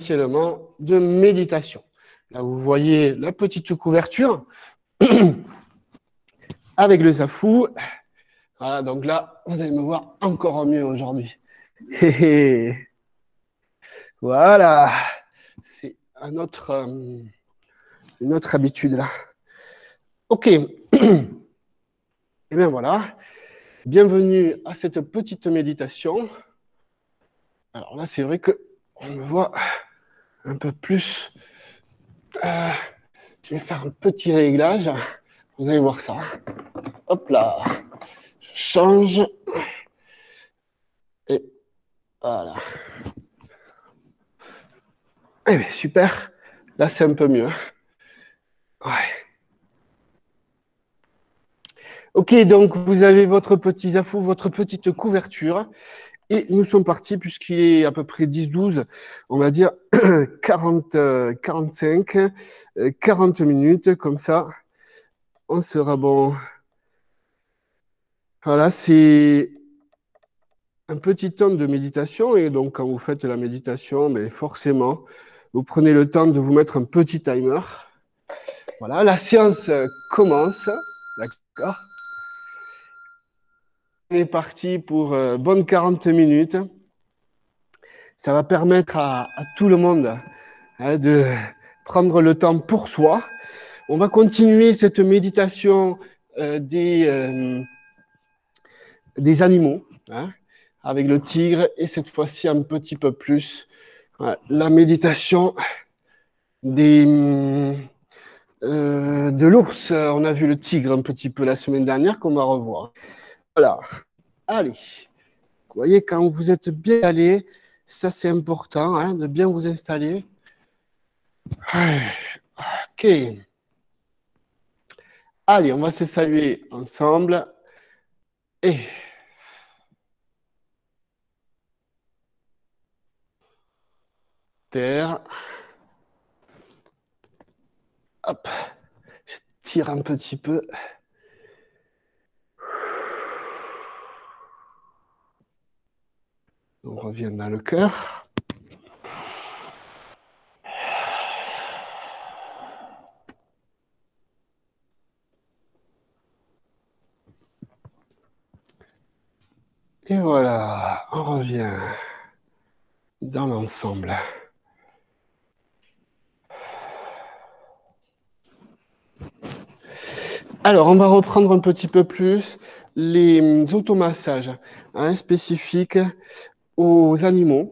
essentiellement de méditation. Là, vous voyez la petite couverture avec le zafou. Voilà, donc là, vous allez me voir encore mieux aujourd'hui. Voilà, c'est une autre habitude là. Ok, et bien voilà, bienvenue à cette petite méditation. Alors là, c'est vrai qu'on me voit un peu plus. Je vais faire un petit réglage. Vous allez voir ça. Hop là, je change. Et voilà. Eh bien, super. Là, c'est un peu mieux. Ouais. Ok, donc vous avez votre petit zafou, votre petite couverture. Et nous sommes partis, puisqu'il est à peu près 10-12, on va dire 40, 45, 40 minutes, comme ça, on sera bon. Voilà, c'est un petit temps de méditation. Et donc, quand vous faites la méditation, mais forcément, vous prenez le temps de vous mettre un petit timer. Voilà, la séance commence. D'accord. On est parti pour bonne 40 minutes. Ça va permettre à tout le monde de prendre le temps pour soi. On va continuer cette méditation des animaux, avec le tigre, et cette fois-ci un petit peu plus la méditation de l'ours. On a vu le tigre un petit peu la semaine dernière qu'on va revoir. Voilà, allez. Vous voyez, quand vous êtes bien allé, ça c'est important, de bien vous installer. Ok. Allez, on va se saluer ensemble. Et terre. Hop. Je tire un petit peu. On revient dans le cœur. Et voilà, on revient dans l'ensemble. Alors, on va reprendre un petit peu plus les automassages spécifiques aux animaux.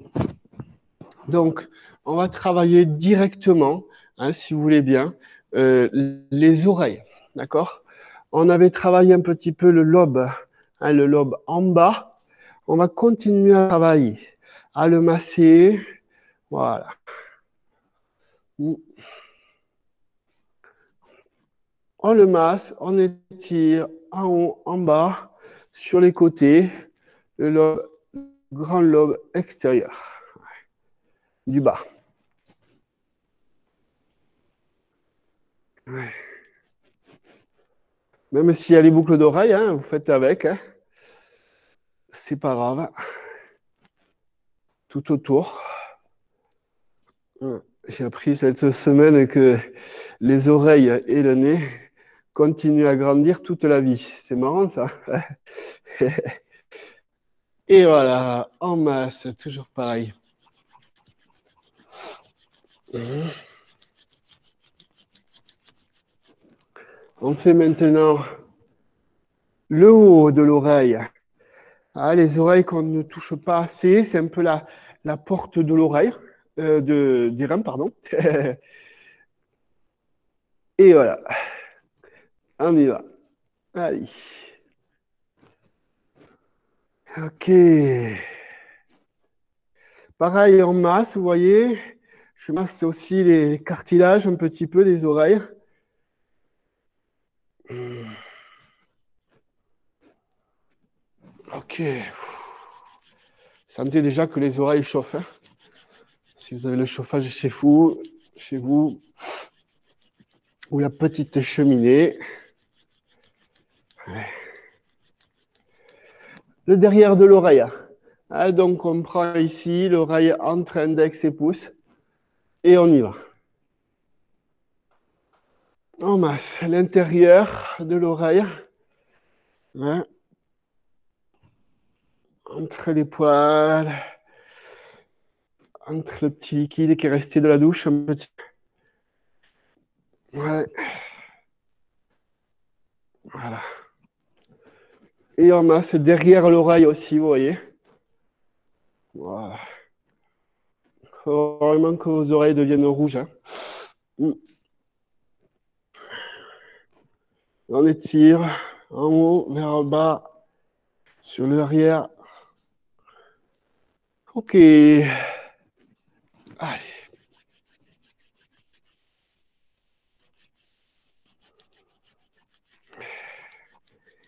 Donc, on va travailler directement, si vous voulez bien, les oreilles. D'accord? On avait travaillé un petit peu le lobe en bas. On va continuer à travailler, à le masser. Voilà. On le masse, on étire en haut, en bas, sur les côtés, le lobe, grand lobe extérieur du bas. Ouais. Même s'il y a les boucles d'oreilles, vous faites avec. C'est pas grave. Tout autour. J'ai appris cette semaine que les oreilles et le nez continuent à grandir toute la vie. C'est marrant ça. Et voilà, en masse, toujours pareil. On fait maintenant le haut de l'oreille. Les oreilles qu'on ne touche pas assez, c'est un peu la porte de l'oreille, des reins, pardon. Et voilà, on y va. Allez. Ok. Pareil en masse, vous voyez. Je masse aussi les cartilages un petit peu des oreilles. Ok. Sentez déjà que les oreilles chauffent. Si vous avez le chauffage chez vous, ou la petite cheminée. Ouais. Le derrière de l'oreille. Donc on prend ici l'oreille entre index et pouce. Et on y va. On masse l'intérieur de l'oreille. Hein, entre les poils. Entre le petit liquide qui est resté de la douche. Un petit... Ouais. Voilà. Et on masse derrière l'oreille aussi, vous voyez. Voilà. Faut vraiment que vos oreilles deviennent rouges. Hein. On étire en haut vers le bas, sur l'arrière. Ok. Allez.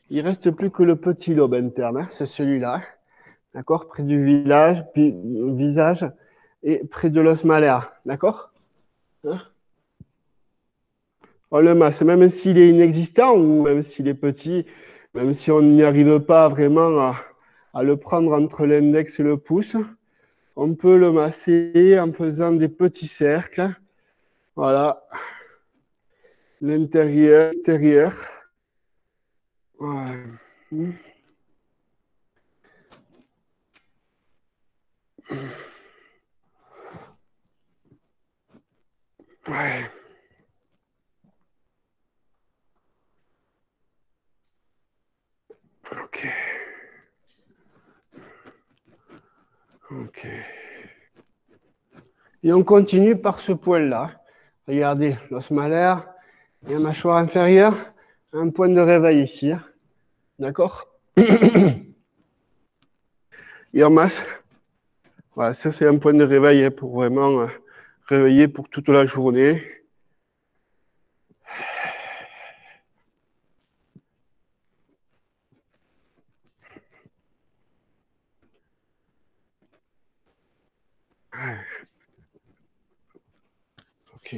Il ne reste plus que le petit lobe interne, hein, c'est celui-là. D'accord? Près du visage et près de l'os malaire. D'accord? Hein? On le masse, même s'il est inexistant ou même s'il est petit, même si on n'y arrive pas vraiment à le prendre entre l'index et le pouce, on peut le masser en faisant des petits cercles. Voilà. L'intérieur, l'extérieur. Ouais. Ouais. Ok. Ok. Et on continue par ce poil-là. Regardez, l'os malaire et la mâchoire inférieure, un point de réveil ici. D'accord? Et en masse. Voilà, ça c'est un point de réveil pour vraiment réveiller pour toute la journée. Ok.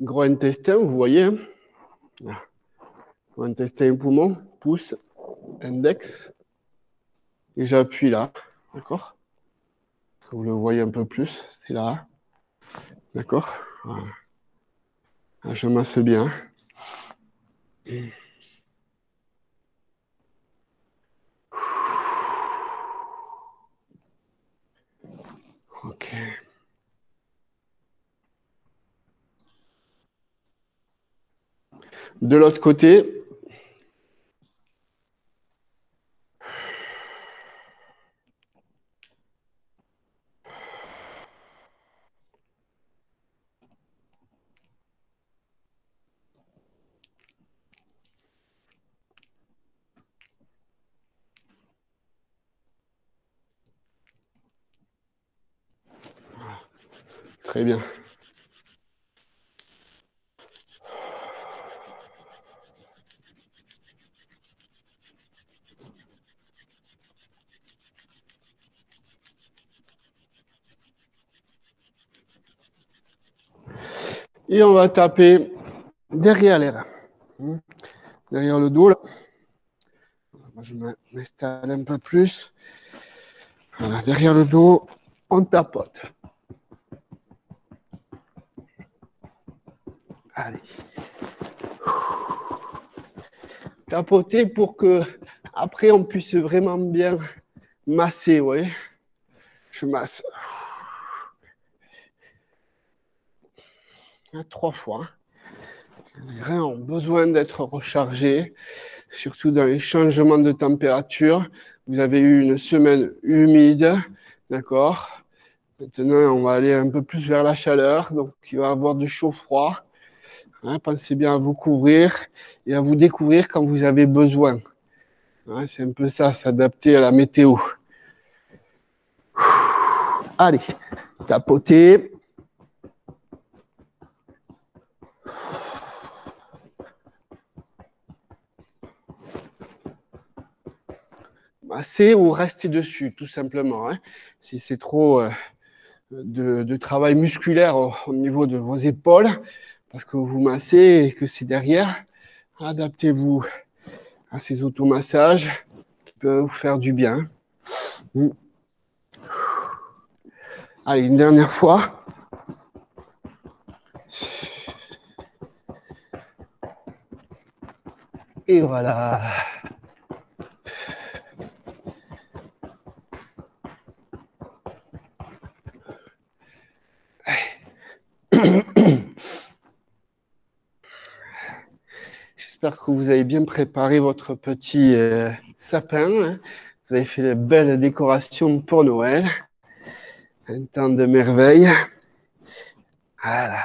Gros intestin, vous voyez. Hein? Gros intestin et poumon, pouce, index. Et j'appuie là. D'accord? Vous le voyez un peu plus, c'est là. D'accord? Voilà. Je masse bien. Ok. De l'autre côté, très bien. Et on va taper derrière les reins. Derrière le dos, là. Moi, je m'installe un peu plus. Voilà, derrière le dos, on tapote. Allez. Tapoter pour que après on puisse vraiment bien masser, vous voyez. Je masse. 3 fois. Les reins ont besoin d'être rechargés, surtout dans les changements de température. Vous avez eu une semaine humide, d'accord? Maintenant, on va aller un peu plus vers la chaleur, donc il va y avoir du chaud-froid. Hein, pensez bien à vous couvrir et à vous découvrir quand vous avez besoin. Hein, c'est un peu ça, s'adapter à la météo. Allez, tapoter. Masser ou rester dessus, tout simplement. Hein. Si c'est trop de travail musculaire au niveau de vos épaules, parce que vous massez et que c'est derrière. Adaptez-vous à ces automassages qui peuvent vous faire du bien. Allez, une dernière fois. Et voilà. J'espère que vous avez bien préparé votre petit sapin. Hein. Vous avez fait de belles décorations pour Noël. Un temps de merveille. Voilà.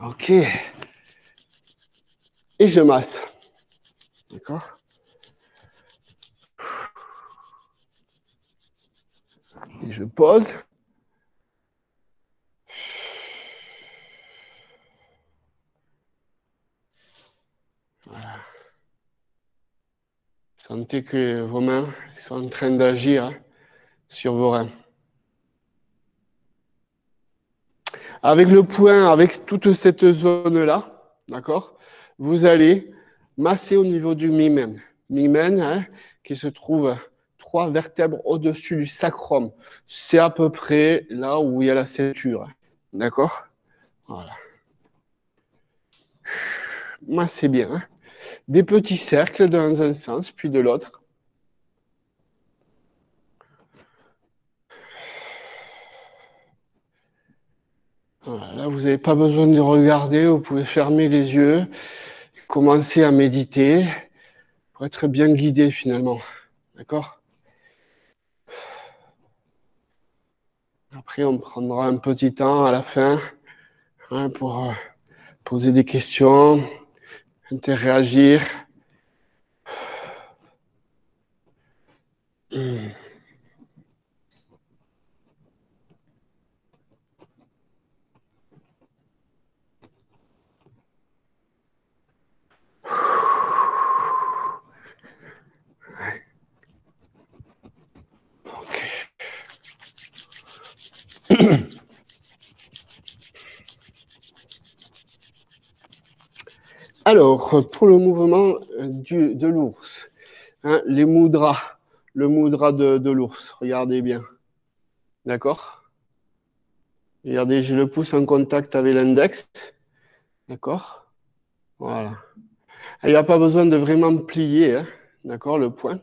OK. Et je masse. D'accord? Et je pose. Voilà. Sentez que vos mains sont en train d'agir sur vos reins. Avec le poing, avec toute cette zone-là, d'accord, vous allez masser au niveau du mi-men. Mi-men, hein, qui se trouve 3 vertèbres au-dessus du sacrum. C'est à peu près là où il y a la ceinture. D'accord? Voilà. Massez bien. Hein. Des petits cercles dans un sens, puis de l'autre. Voilà, là, vous n'avez pas besoin de regarder, vous pouvez fermer les yeux, commencer à méditer pour être bien guidé finalement. D'accord? Après, on prendra un petit temps à la fin hein, pour poser des questions, interagir. Alors, pour le mouvement de l'ours, hein, les mudras, le mudra de l'ours, regardez bien. D'accord? Regardez, j'ai le pouce en contact avec l'index. D'accord? Voilà. Il n'y a pas besoin de vraiment plier, hein, d'accord, le poing.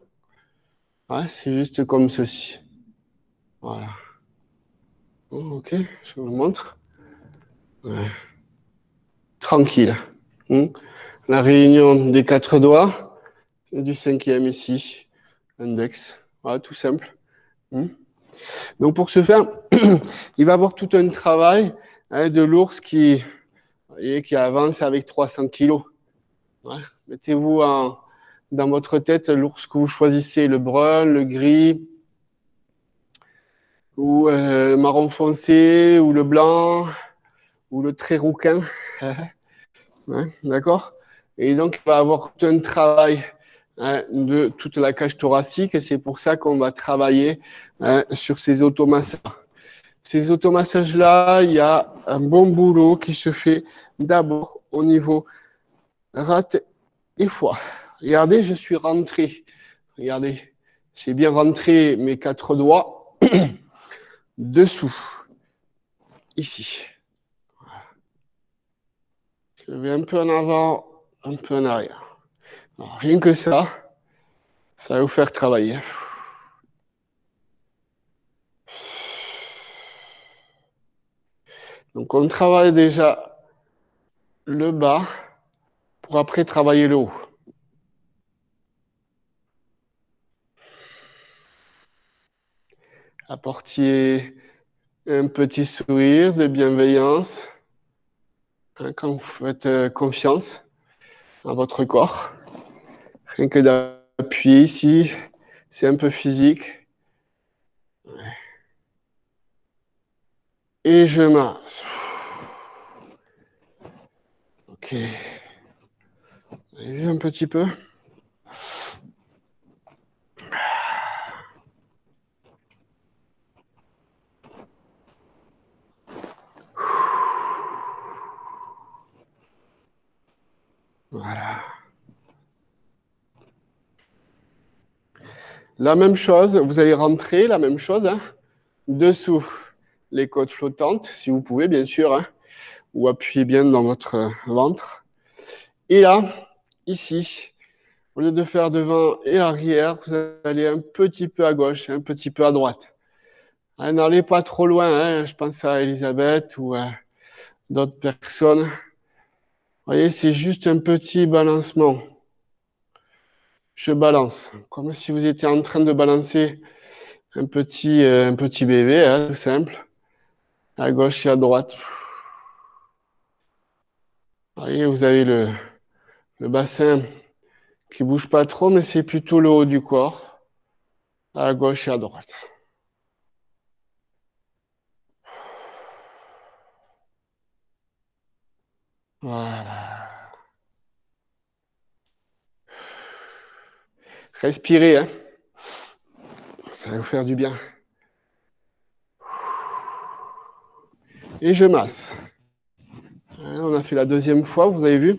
Ouais, c'est juste comme ceci. Voilà. Ok, je vous montre. Ouais. Tranquille. La réunion des 4 doigts et du 5e ici. Index. Voilà, tout simple. Donc pour ce faire, il va y avoir tout un travail hein, de l'ours qui avance avec 300 kilos. Ouais. Mettez-vous dans votre tête l'ours que vous choisissez, le brun, le gris, ou marron foncé, ou le blanc, ou le très rouquin. Ouais, d'accord? Et donc, il va avoir tout un travail hein, de toute la cage thoracique, et c'est pour ça qu'on va travailler hein, sur ces automassages. Ces automassages-là, il y a un bon boulot qui se fait d'abord au niveau rate et foie. Regardez, je suis rentré. Regardez, j'ai bien rentré mes 4 doigts dessous, ici. Je vais un peu en avant, un peu en arrière. Alors, rien que ça va vous faire travailler. Donc, on travaille déjà le bas pour après travailler le haut. Apportiez un petit sourire de bienveillance hein, quand vous faites confiance à votre corps. Rien que d'appuyer ici, c'est un peu physique. Et je masse. Ok. Vous avez vu un petit peu? Voilà. La même chose, vous allez rentrer, la même chose, hein, dessous les côtes flottantes, si vous pouvez, bien sûr, hein, ou appuyez bien dans votre ventre. Et là, ici, au lieu de faire devant et arrière, vous allez un petit peu à gauche, un petit peu à droite. Hein, n'allez pas trop loin, hein, je pense à Elisabeth ou à d'autres personnes. Vous voyez, c'est juste un petit balancement. Je balance, comme si vous étiez en train de balancer un petit bébé, hein, tout simple, à gauche et à droite. Vous voyez, vous avez le bassin qui bouge pas trop, mais c'est plutôt le haut du corps, à gauche et à droite. Voilà. Respirez, hein. Ça va vous faire du bien. Et je masse. Hein, on a fait la deuxième fois, vous avez vu.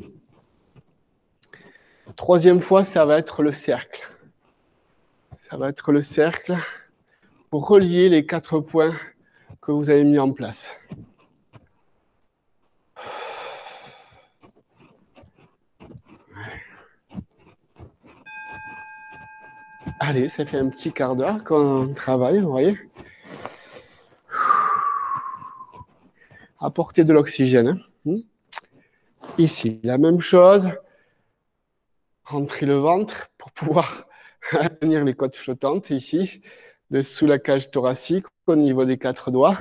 Troisième fois, ça va être le cercle. Ça va être le cercle pour relier les 4 points que vous avez mis en place. Allez, ça fait un petit quart d'heure qu'on travaille, vous voyez. Apporter de l'oxygène. Hein. Ici, la même chose. Rentrer le ventre pour pouvoir tenir les côtes flottantes ici, dessous la cage thoracique, au niveau des 4 doigts.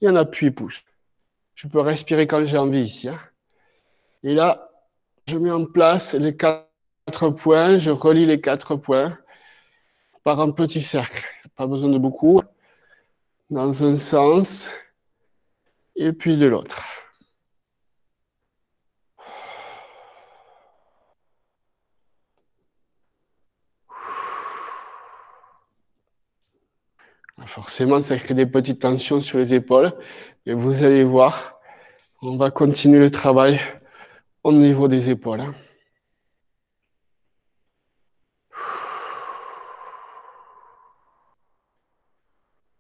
Et on appuie pouce. Je peux respirer quand j'ai envie ici. Hein. Et là, je mets en place les 4 points. Je relie les 4 points par un petit cercle. Pas besoin de beaucoup. Dans un sens et puis de l'autre. Forcément, ça crée des petites tensions sur les épaules. Et vous allez voir, on va continuer le travail au niveau des épaules. Hein.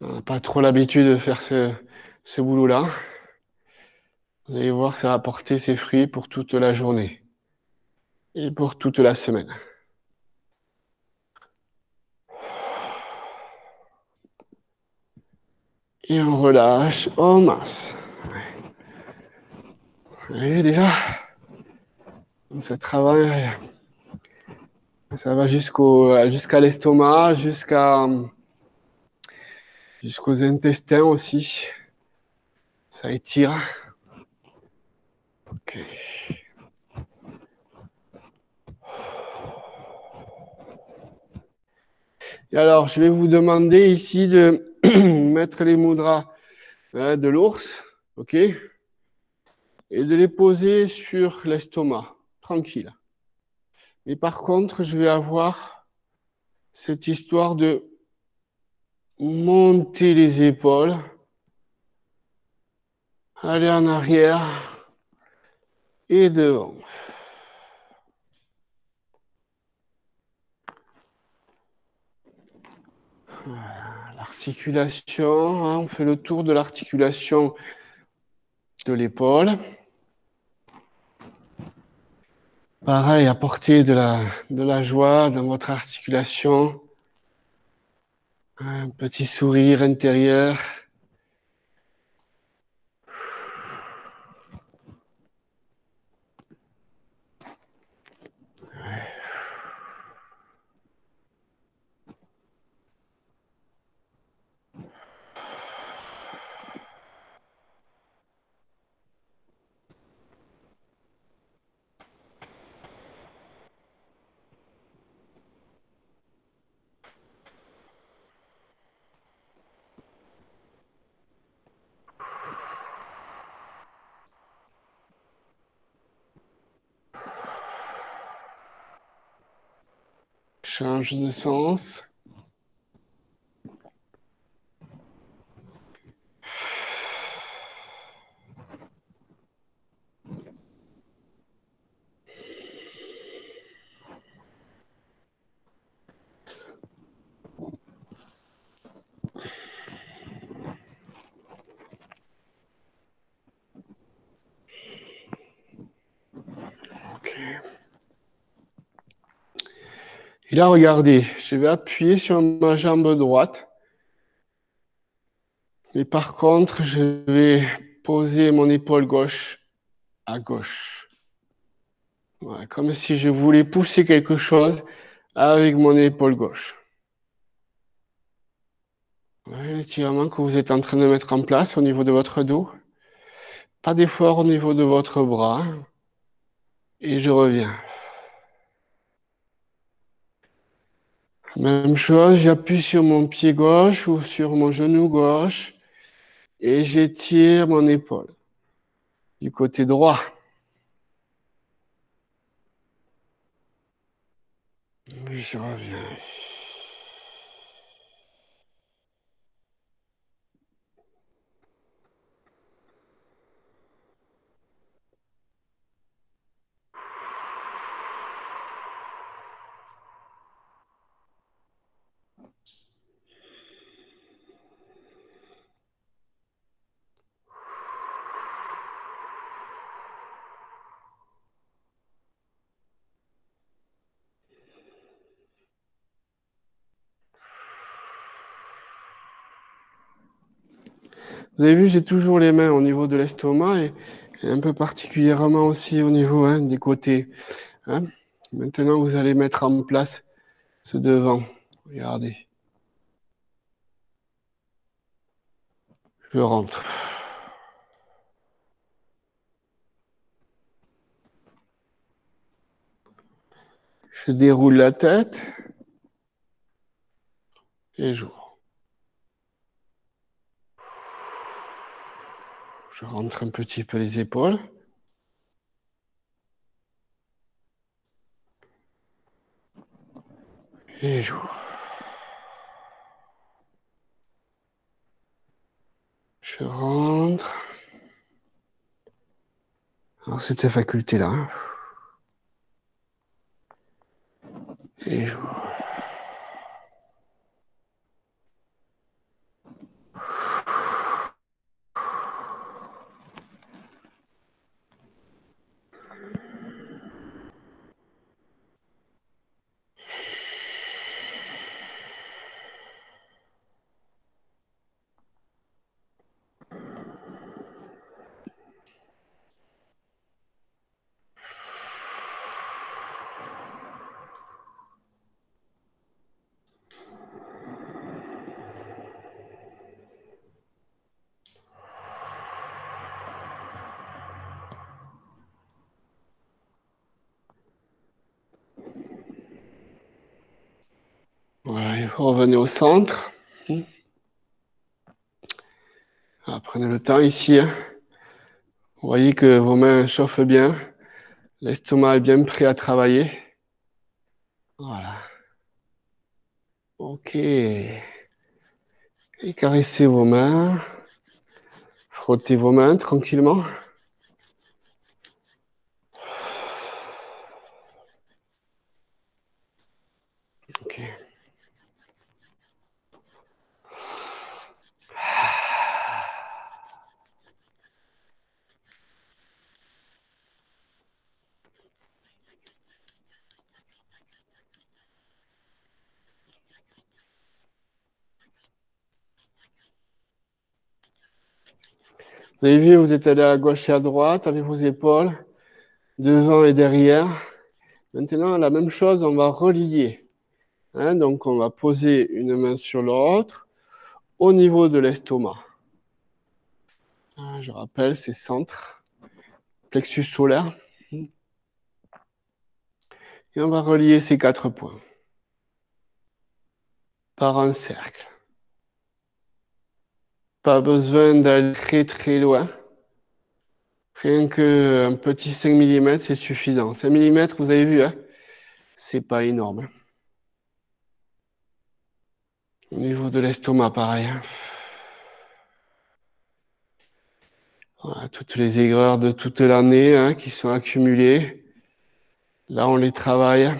On n'a pas trop l'habitude de faire ce boulot-là. Vous allez voir, ça va porter ses fruits pour toute la journée et pour toute la semaine. Et on relâche en masse. Vous voyez déjà, ça travaille, ça va jusqu'à l'estomac, jusqu'aux intestins aussi. Ça étire. Ok. Et alors, je vais vous demander ici de mettre les mudras de l'ours, ok, et de les poser sur l'estomac, tranquille. Et par contre, je vais avoir cette histoire de monter les épaules, aller en arrière et devant. L'articulation, hein, on fait le tour de l'articulation de l'épaule. Pareil, apportez de la joie dans votre articulation. Un petit sourire intérieur. Change de sens. Et là, regardez, je vais appuyer sur ma jambe droite. Et par contre, je vais poser mon épaule gauche à gauche. Voilà, comme si je voulais pousser quelque chose avec mon épaule gauche. Voilà, l'étirement que vous êtes en train de mettre en place au niveau de votre dos. Pas d'effort au niveau de votre bras. Et je reviens. Même chose, j'appuie sur mon pied gauche ou sur mon genou gauche et j'étire mon épaule du côté droit. Et je reviens. Vous avez vu, j'ai toujours les mains au niveau de l'estomac et un peu particulièrement aussi au niveau des côtés. Hein. Maintenant, vous allez mettre en place ce devant. Regardez. Je rentre. Je déroule la tête et j'ouvre. Je rentre un petit peu les épaules. Et j'ouvre. Je rentre. Alors, cette faculté-là. Hein. Et j'ouvre. Voilà, revenez au centre. Ah, prenez le temps ici. Hein. Vous voyez que vos mains chauffent bien. L'estomac est bien prêt à travailler. Voilà. OK. Et caressez vos mains. Frottez vos mains tranquillement. OK. Vous avez vu, vous êtes allé à gauche et à droite avec vos épaules, devant et derrière. Maintenant, la même chose, on va relier. Hein, donc, on va poser une main sur l'autre au niveau de l'estomac. Je rappelle, c'est centre, plexus solaire. Et on va relier ces 4 points par un cercle. Pas besoin d'aller très très loin. Rien qu'un petit 5 mm, c'est suffisant. 5 mm, vous avez vu, hein, c'est pas énorme. Hein. Au niveau de l'estomac, pareil. Hein. Voilà, toutes les aigreurs de toute l'année hein, qui sont accumulées. Là, on les travaille.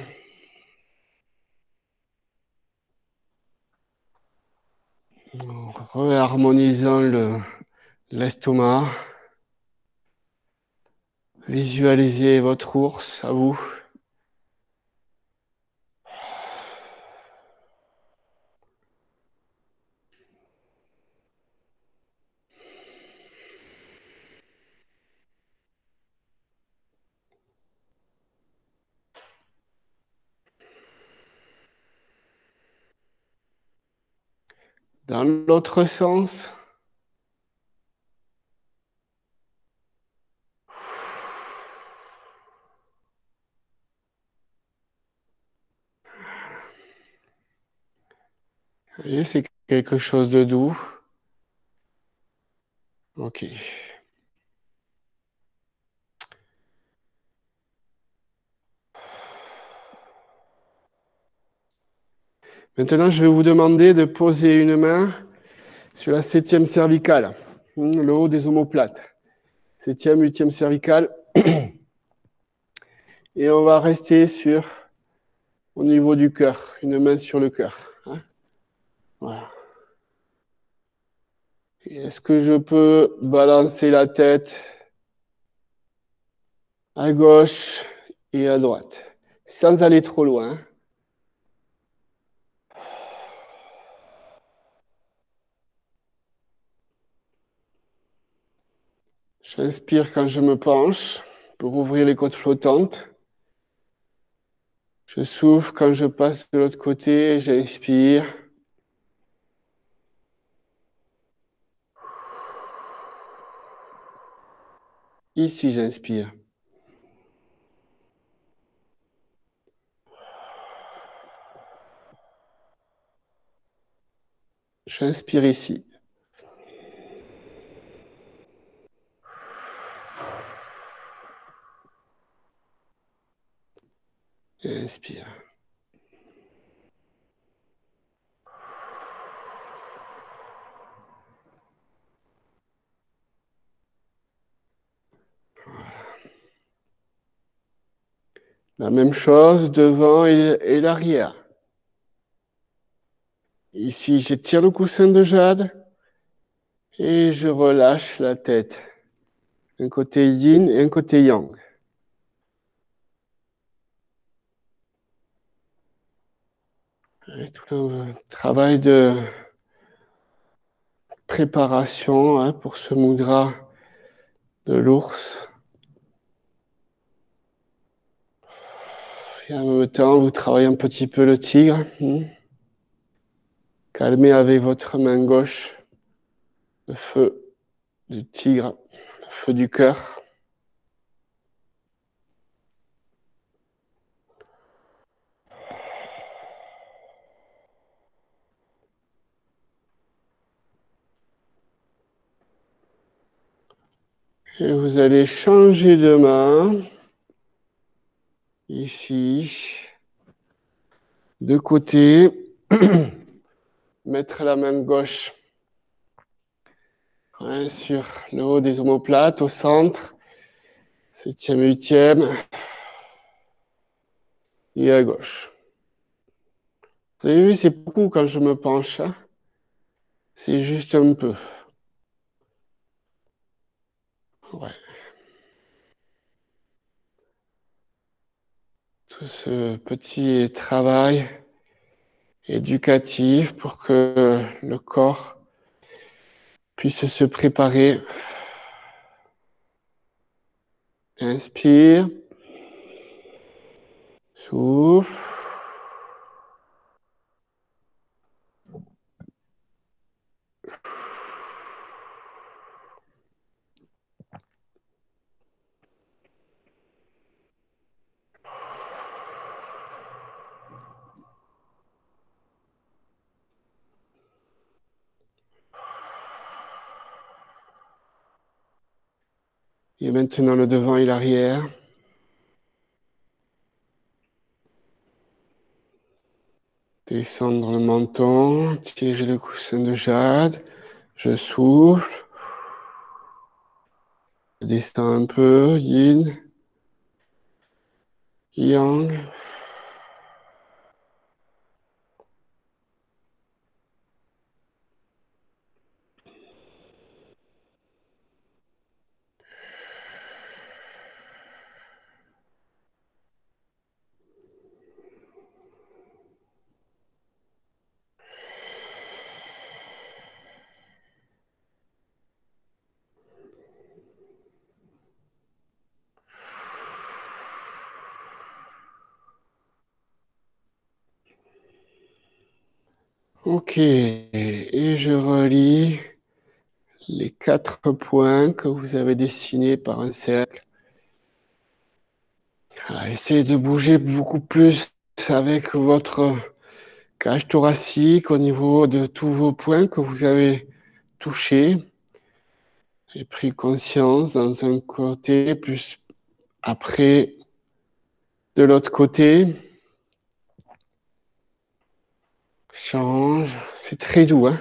En réharmonisant l'estomac. Visualisez votre ours à vous. Dans l'autre sens. Vous voyez, c'est quelque chose de doux. Ok. Maintenant, je vais vous demander de poser une main sur la 7e cervicale, le haut des omoplates. 7e, 8e cervicale. Et on va rester au niveau du cœur, une main sur le cœur. Hein. Voilà. Est-ce que je peux balancer la tête à gauche et à droite, sans aller trop loin? J'inspire quand je me penche pour ouvrir les côtes flottantes. Je souffle quand je passe de l'autre côté, j'inspire. Ici, j'inspire. J'inspire ici. Et inspire. La même chose devant et l'arrière. Ici, j'étire le coussin de jade et je relâche la tête. Un côté yin et un côté yang. Et tout le travail de préparation pour ce mudra de l'ours. Et en même temps, vous travaillez un petit peu le tigre. Calmez avec votre main gauche le feu du tigre, le feu du cœur. Et vous allez changer de main. Ici. De côté. Mettre la main gauche sur le haut des omoplates, au centre. 7e, 8e. Et à gauche. Vous avez vu, c'est beaucoup quand je me penche. Hein. C'est juste un peu. Ouais. Tout ce petit travail éducatif pour que le corps puisse se préparer. Inspire. Souffle. Et maintenant le devant et l'arrière. Descendre le menton, tirer le coussin de jade. Je souffle. Je descends un peu, yin, yang. Ok, et je relie les 4 points que vous avez dessinés par un cercle. Essayez de bouger beaucoup plus avec votre cage thoracique au niveau de tous vos points que vous avez touchés. J'ai pris conscience dans un côté, plus après de l'autre côté. Change. C'est très doux, hein?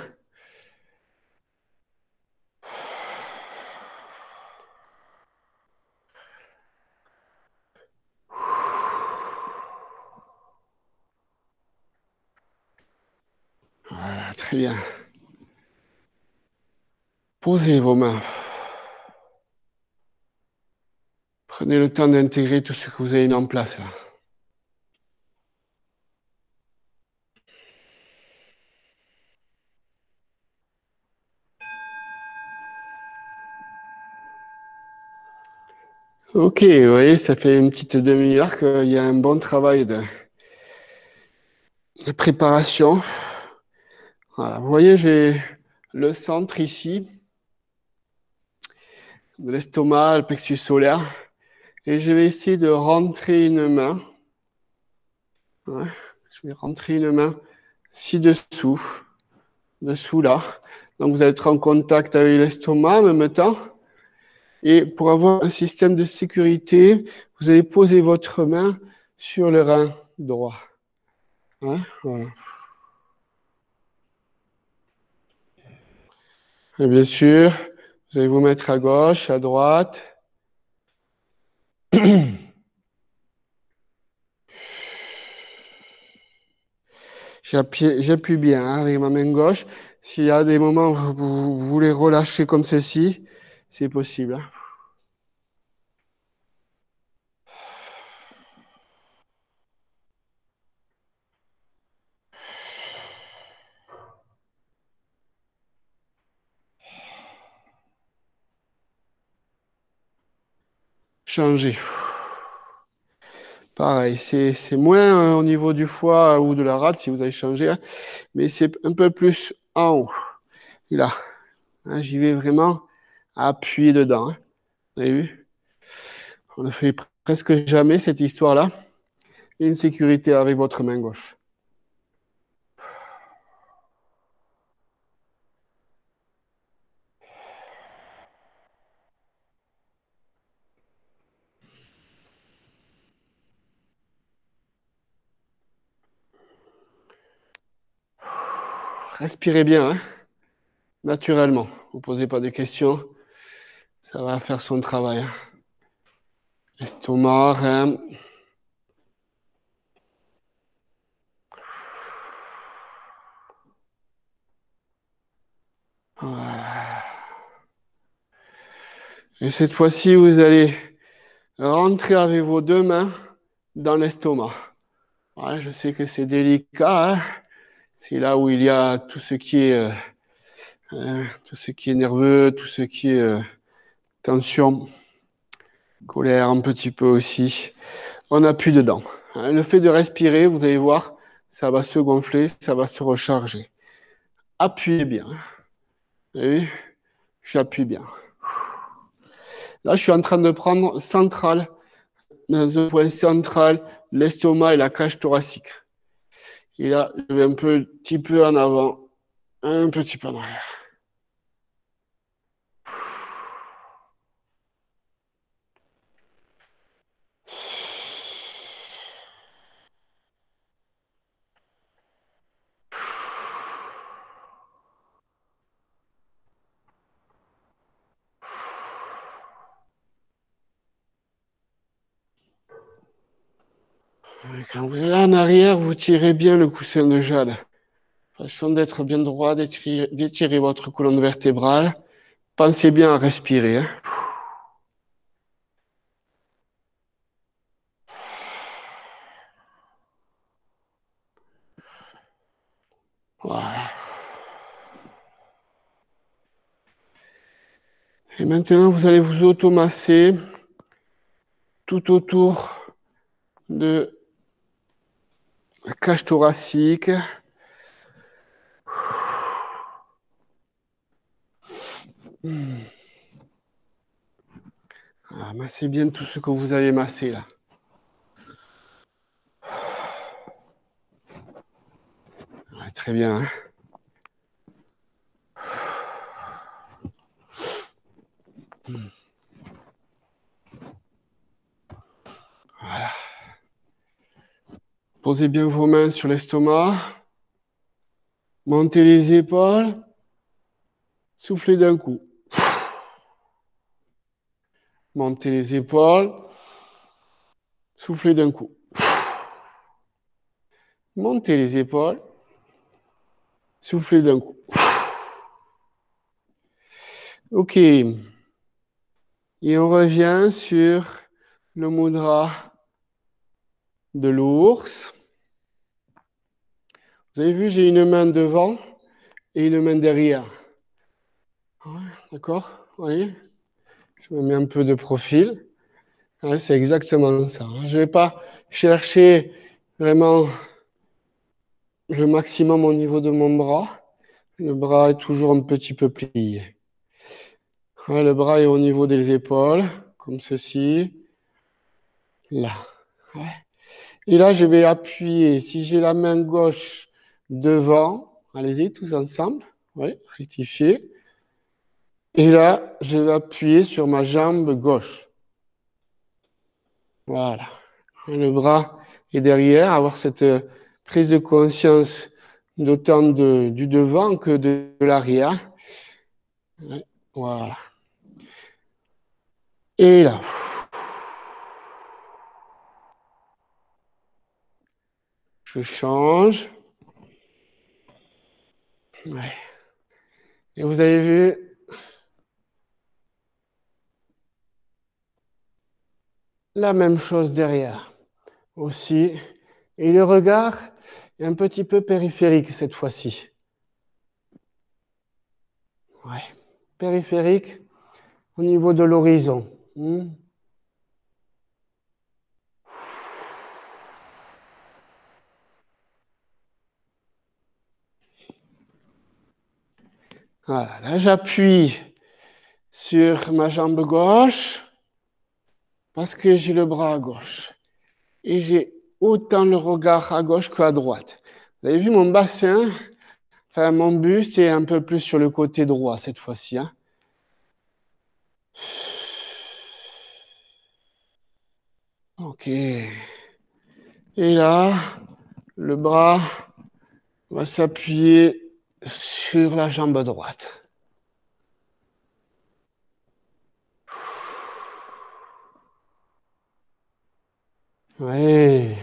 Voilà, très bien. Posez vos mains. Prenez le temps d'intégrer tout ce que vous avez mis en place là. Ok, vous voyez, ça fait une petite demi-heure qu'il y a un bon travail de préparation. Voilà, vous voyez, j'ai le centre ici, de l'estomac, le plexus solaire, et je vais essayer de rentrer une main. Ouais, je vais rentrer une main ci-dessous, dessous là. Donc vous allez être en contact avec l'estomac en même temps. Et pour avoir un système de sécurité, vous allez poser votre main sur le rein droit. Ouais, voilà. Et bien sûr, vous allez vous mettre à gauche, à droite. J'appuie bien hein, avec ma main gauche. S'il y a des moments où vous voulez relâcher comme ceci, c'est possible. Hein. Changer. Pareil, c'est moins au niveau du foie ou de la rate si vous avez changé, hein, mais c'est un peu plus en haut. Et là, hein, j'y vais vraiment à appuyer dedans. Hein. Vous avez vu? On ne fait presque jamais cette histoire-là. Une sécurité avec votre main gauche. Respirez bien, hein, naturellement. Vous ne posez pas de questions. Ça va faire son travail. Hein. Estomac, rein. Voilà. Et cette fois-ci, vous allez rentrer avec vos 2 mains dans l'estomac. Ouais, je sais que c'est délicat. Hein. C'est là où il y a tout ce qui est nerveux, tout ce qui est tension, colère un petit peu aussi. On appuie dedans. Hein, le fait de respirer, vous allez voir, ça va se gonfler, ça va se recharger. Appuyez bien. Et j'appuie bien. Là, je suis en train de prendre central, dans un point central, l'estomac et la cage thoracique. Et là, je vais un petit peu en avant, un petit peu en arrière. Et quand vous allez en arrière, vous tirez bien le coussin de jade. Façon d'être bien droit, d'étirer votre colonne vertébrale. Pensez bien à respirer. Hein. Voilà. Et maintenant, vous allez vous automasser tout autour de la cage thoracique, Ah, massez bien tout ce que vous avez massé là. Ouais, très bien. Hein. Voilà. Posez bien vos mains sur l'estomac. Montez les épaules. Soufflez d'un coup. Montez les épaules. Soufflez d'un coup. Montez les épaules. Soufflez d'un coup. Ok. Et on revient sur le mudra de l'ours. Vous avez vu, j'ai une main devant et une main derrière. Ouais, d'accord? Vous voyez? Je me mets un peu de profil. Ouais, c'est exactement ça. Hein. Je ne vais pas chercher vraiment le maximum au niveau de mon bras. Le bras est toujours un petit peu plié. Ouais, le bras est au niveau des épaules, comme ceci. Là. Ouais. Et là, je vais appuyer. Si j'ai la main gauche devant, allez-y, tous ensemble. Oui, rectifier. Et là, je vais appuyer sur ma jambe gauche. Voilà. Le bras est derrière, avoir cette prise de conscience d'autant du devant que de l'arrière. Ouais, voilà. Et là. Je change. Ouais. Et vous avez vu la même chose derrière aussi. Et le regard est un petit peu périphérique cette fois-ci. Ouais. Périphérique au niveau de l'horizon. Voilà, là j'appuie sur ma jambe gauche parce que j'ai le bras à gauche. Et j'ai autant le regard à gauche qu'à droite. Vous avez vu mon bassin, enfin mon buste est un peu plus sur le côté droit cette fois-ci. Hein. Ok. Et là, le bras va s'appuyer sur la jambe droite. Oui.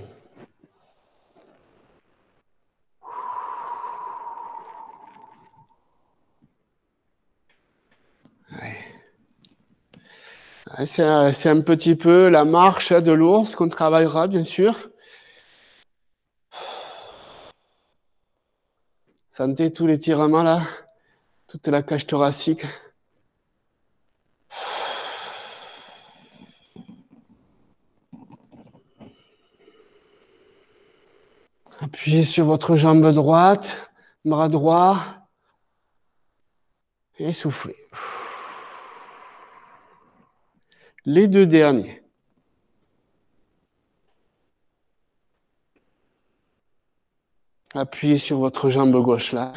C'est un petit peu la marche de l'ours qu'on travaillera, bien sûr. Sentez tous les tiraments là, toute la cage thoracique. Appuyez sur votre jambe droite, bras droit, et soufflez. Les deux derniers. Appuyez sur votre jambe gauche là.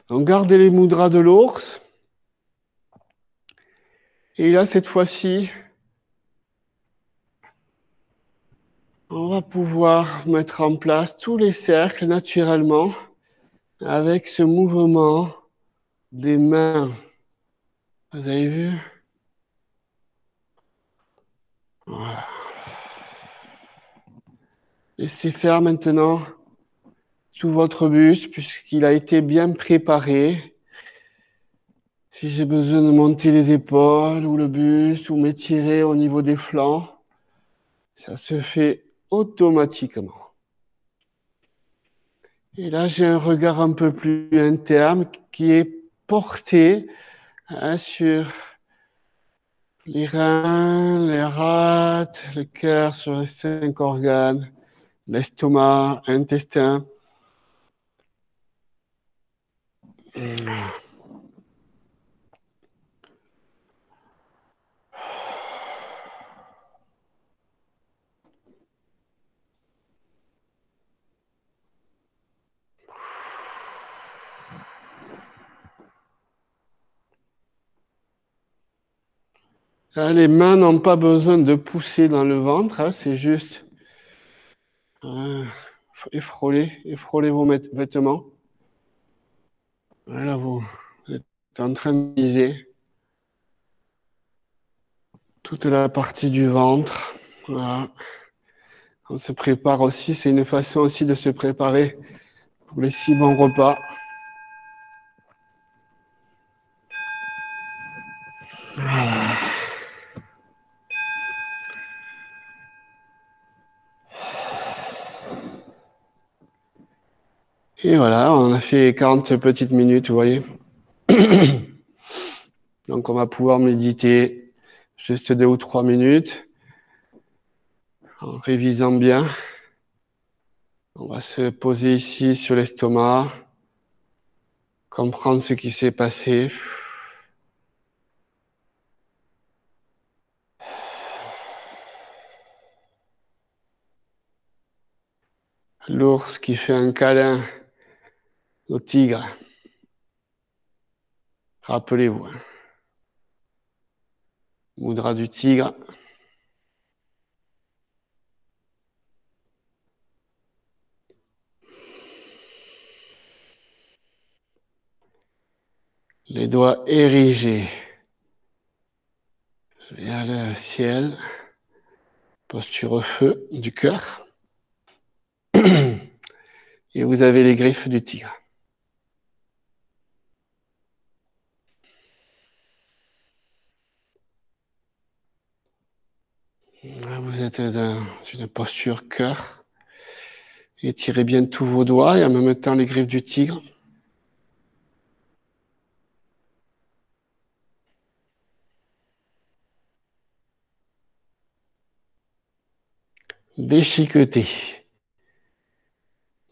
Donc gardez les mudras de l'ours. Et là, cette fois-ci, on va pouvoir mettre en place tous les cercles naturellement avec ce mouvement des mains. Vous avez vu? Voilà. Laissez faire maintenant tout votre buste puisqu'il a été bien préparé. Si j'ai besoin de monter les épaules ou le buste ou m'étirer au niveau des flancs, ça se fait automatiquement. Et là, j'ai un regard un peu plus interne qui est porté sur les reins, les rate, le cœur, sur les 5 organes, l'estomac, l'intestin. Les mains n'ont pas besoin de pousser dans le ventre, c'est juste effroler vos vêtements. Voilà, vous êtes en train de viser toute la partie du ventre. Voilà. On se prépare aussi, c'est une façon aussi de se préparer pour les 6 bons repas. Voilà. Et voilà, on a fait 40 petites minutes, vous voyez. Donc, on va pouvoir méditer juste 2 ou 3 minutes en révisant bien. On va se poser ici sur l'estomac, comprendre ce qui s'est passé. L'ours qui fait un câlin au tigre. Rappelez-vous. Moudra du tigre. Les doigts érigés vers le ciel. Posture feu du cœur. Et vous avez les griffes du tigre. Vous êtes dans une posture cœur. Étirez bien tous vos doigts et en même temps les griffes du tigre. Déchiquetez.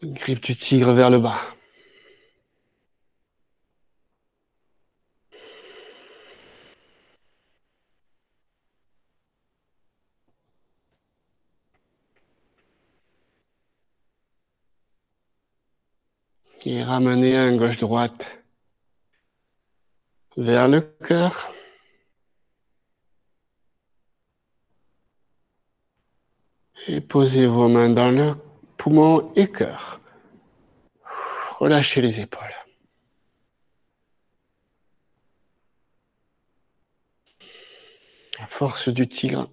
Griffes du tigre vers le bas. Et ramenez un gauche-droite vers le cœur. Et posez vos mains dans le poumon et cœur. Relâchez les épaules. La force du tigre.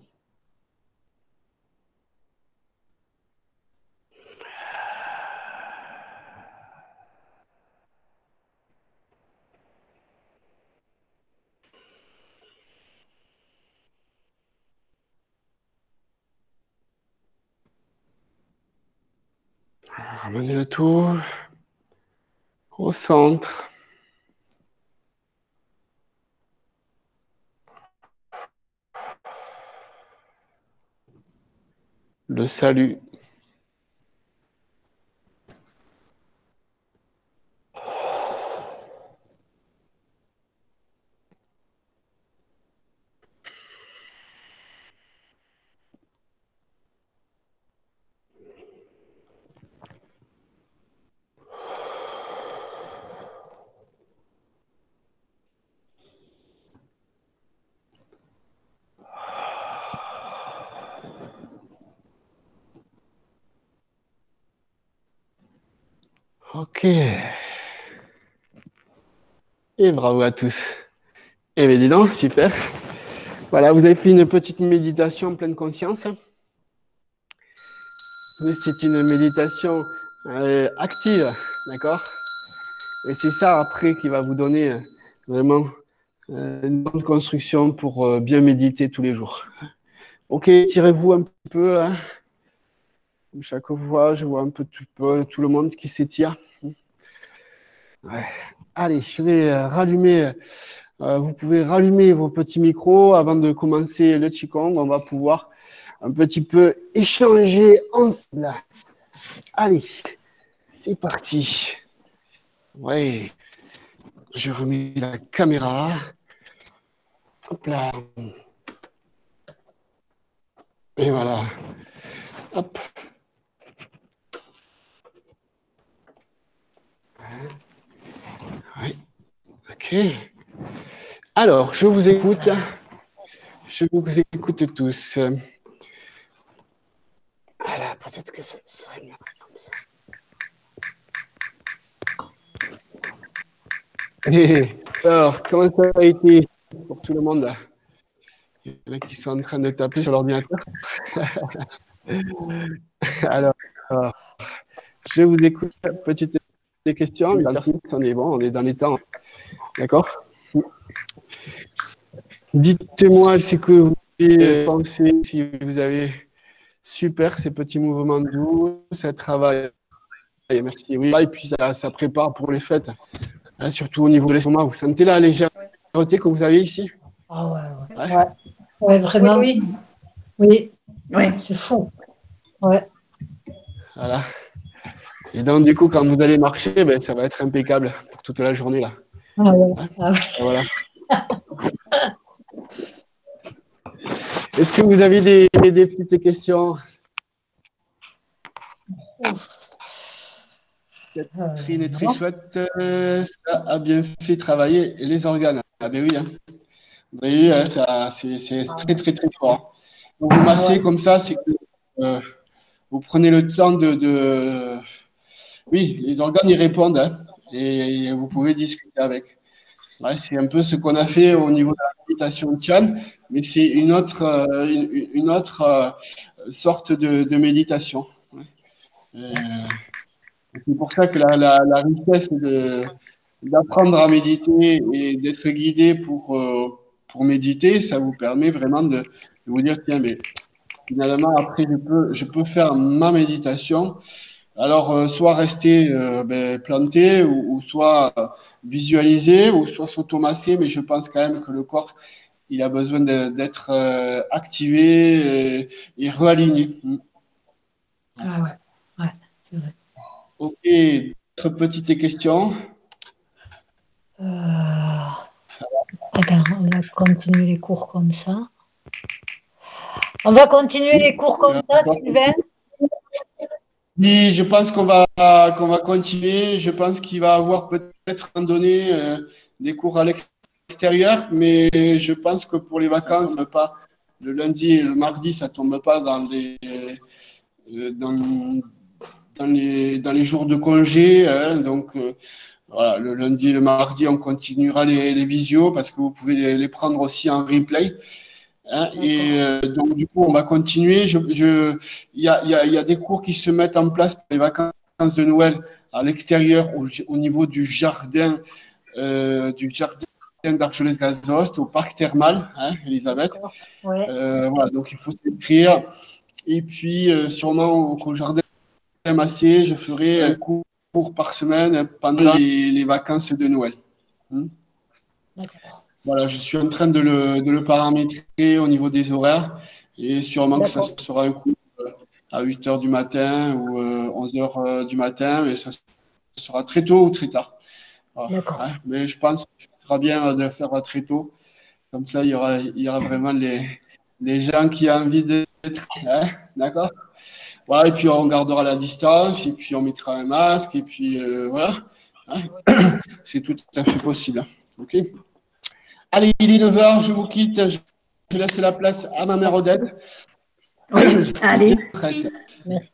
Ramenez le tout au centre. Le salut. Ok. Et bravo à tous. Eh bien, dis donc, super. Voilà, vous avez fait une petite méditation en pleine conscience. C'est une méditation active, d'accord? Et c'est ça après qui va vous donner vraiment une bonne construction pour bien méditer tous les jours. Ok, tirez-vous un petit peu, hein, Chaque fois, je vois un peu tout le monde qui s'étire. Ouais. Allez, je vais rallumer. Vous pouvez rallumer vos petits micros avant de commencer le Qigong. On va pouvoir un petit peu échanger ensemble. Allez, c'est parti. Ouais, je remets la caméra. Hop là. Et voilà. Hop. Oui. OK. Alors, je vous écoute. Je vous écoute tous. Voilà, peut-être que ça serait mieux comme ça. Et alors, comment ça a été pour tout le monde? Il y en a qui sont en train de taper sur l'ordinateur. Alors, je vous écoute. Petite question. 8h06, on est bon, on est dans les temps. D'accord? Dites-moi ce que vous pensez, si vous avez super ces petits mouvements doux, ça travaille. Merci. Oui, et puis ça prépare pour les fêtes, hein, surtout au niveau de l'estomac. Vous sentez la légèreté que vous avez ici? Ah ouais, vraiment. Oui. Oui, c'est fou. Ouais. Voilà. Et donc, du coup, quand vous allez marcher, ben, ça va être impeccable pour toute la journée, là. Ah ouais. Hein? Ah ouais. Voilà. Est-ce que vous avez des petites questions? Catherine est très chouette. Ça a bien fait travailler les organes. Ah ben oui, hein. Vous voyez, ça, c'est très, très, très fort. Donc, vous massez comme ça, c'est que vous prenez le temps de... Oui, les organes, ils répondent, hein, et vous pouvez discuter avec. Ouais, c'est un peu ce qu'on a fait au niveau de la méditation Tian, mais c'est une autre sorte de méditation. Ouais. C'est pour ça que la richesse d'apprendre à méditer et d'être guidé pour méditer, ça vous permet vraiment de vous dire, tiens, mais finalement, après, je peux faire ma méditation. Alors, soit rester planté, ou soit visualiser, ou soit s'automasser, mais je pense quand même que le corps, il a besoin d'être activé et réaligné. Ah ouais, c'est vrai. Ok, d'autres petites questions? Attends, on va continuer les cours comme ça. On va continuer les cours comme ça, Sylvain? Oui, je pense qu'on va continuer. Je pense qu'il va avoir peut-être un donné des cours à l'extérieur, mais je pense que pour les vacances, pas le lundi et le mardi, ça tombe pas dans, dans les jours de congé, hein. Donc voilà, le lundi et le mardi, on continuera les visios parce que vous pouvez les prendre aussi en replay. Hein, et donc, du coup, on va continuer. Il y a des cours qui se mettent en place pour les vacances de Noël à l'extérieur, au niveau du jardin d'Argelès-Gazost, au parc thermal, hein, Elisabeth. Ouais. Voilà, donc il faut s'inscrire. Et puis, sûrement au jardin Massé, je ferai un cours par semaine pendant les vacances de Noël. D'accord. Voilà, je suis en train de le paramétrer au niveau des horaires et sûrement que ça sera un coup à 8 heures du matin ou 11 heures du matin, mais ça sera très tôt ou très tard. Voilà. D'accord. Ouais, mais je pense que ce sera bien de faire très tôt. Comme ça, il y aura vraiment les gens qui ont envie d'être. Hein, d'accord? Voilà, et puis on gardera la distance, et puis on mettra un masque, et puis voilà. Hein, c'est tout à fait possible. OK? Allez, il est 9 heures, je vous quitte. Je laisse la place à ma mère Odette. Oui, allez. Merci.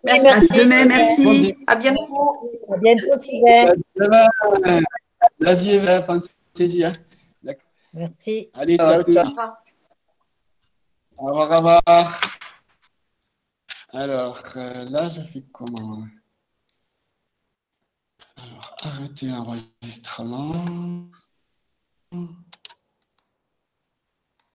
Merci. Demain, merci. Bon, À bientôt. À bientôt, Sylvain. demain, la vie est belle, pensez-y. Hein. Merci. Allez, ciao, ciao. Au revoir, au revoir. Alors, là, je fais comment? Alors, arrêter l'enregistrement.